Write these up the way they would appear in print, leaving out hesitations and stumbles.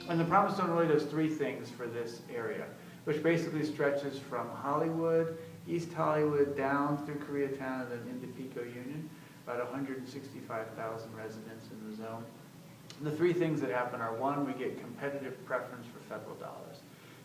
And the Promise Zone really does three things for this area, which basically stretches from Hollywood, East Hollywood, down through Koreatown, and then into Pico-Union, about 165,000 residents in the zone. And the three things that happen are, one, we get competitive preference for federal dollars.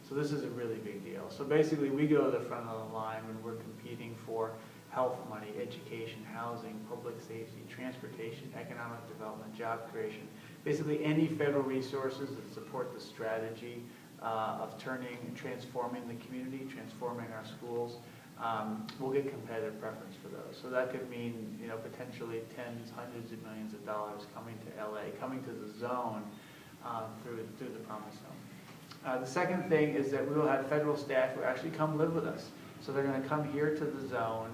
So this is a really big deal. So basically we go to the front of the line when we're competing for health money, education, housing, public safety, transportation, economic development, job creation. Basically any federal resources that support the strategy of turning and transforming the community, transforming our schools, we'll get competitive preference for those. So that could mean, potentially tens, hundreds of millions of dollars coming to LA, coming to the zone through the Promise Zone. The second thing is that we will have federal staff who actually come live with us. So they're going to come here to the zone,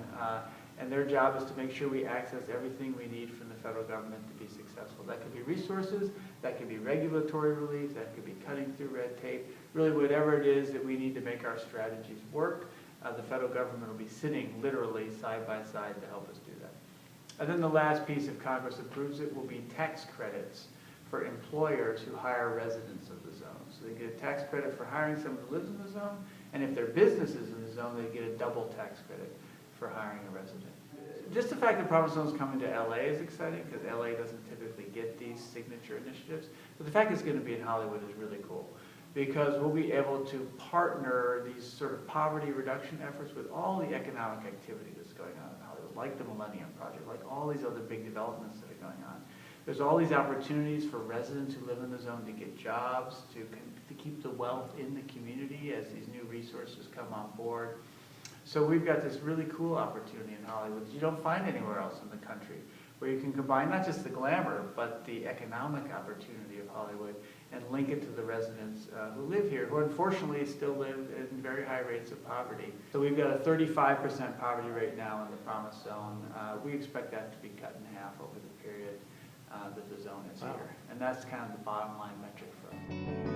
and their job is to make sure we access everything we need from the federal government to be successful. That could be resources, that could be regulatory relief, that could be cutting through red tape, really whatever it is that we need to make our strategies work. The federal government will be sitting literally side by side to help us do that. And then the last piece, if Congress approves it, will be tax credits for employers who hire residents of the zone. So they get a tax credit for hiring someone who lives in the zone, and if their business is in the zone, they get a double tax credit for hiring a resident. Just the fact that Promise Zone is coming to LA is exciting, because LA doesn't typically get these signature initiatives. But the fact it's going to be in Hollywood is really cool, because we'll be able to partner these sort of poverty reduction efforts with all the economic activity that's going on in Hollywood, like the Millennium Project, like all these other big developments that are going on. There's all these opportunities for residents who live in the zone to get jobs, to keep the wealth in the community as these new resources come on board. So we've got this really cool opportunity in Hollywood that you don't find anywhere else in the country, where you can combine not just the glamour, but the economic opportunity of Hollywood and link it to the residents who live here, who unfortunately still live in very high rates of poverty. So we've got a 35% poverty rate now in the Promise Zone. We expect that to be cut in half over the period that the zone is here. And that's kind of the bottom line metric for us.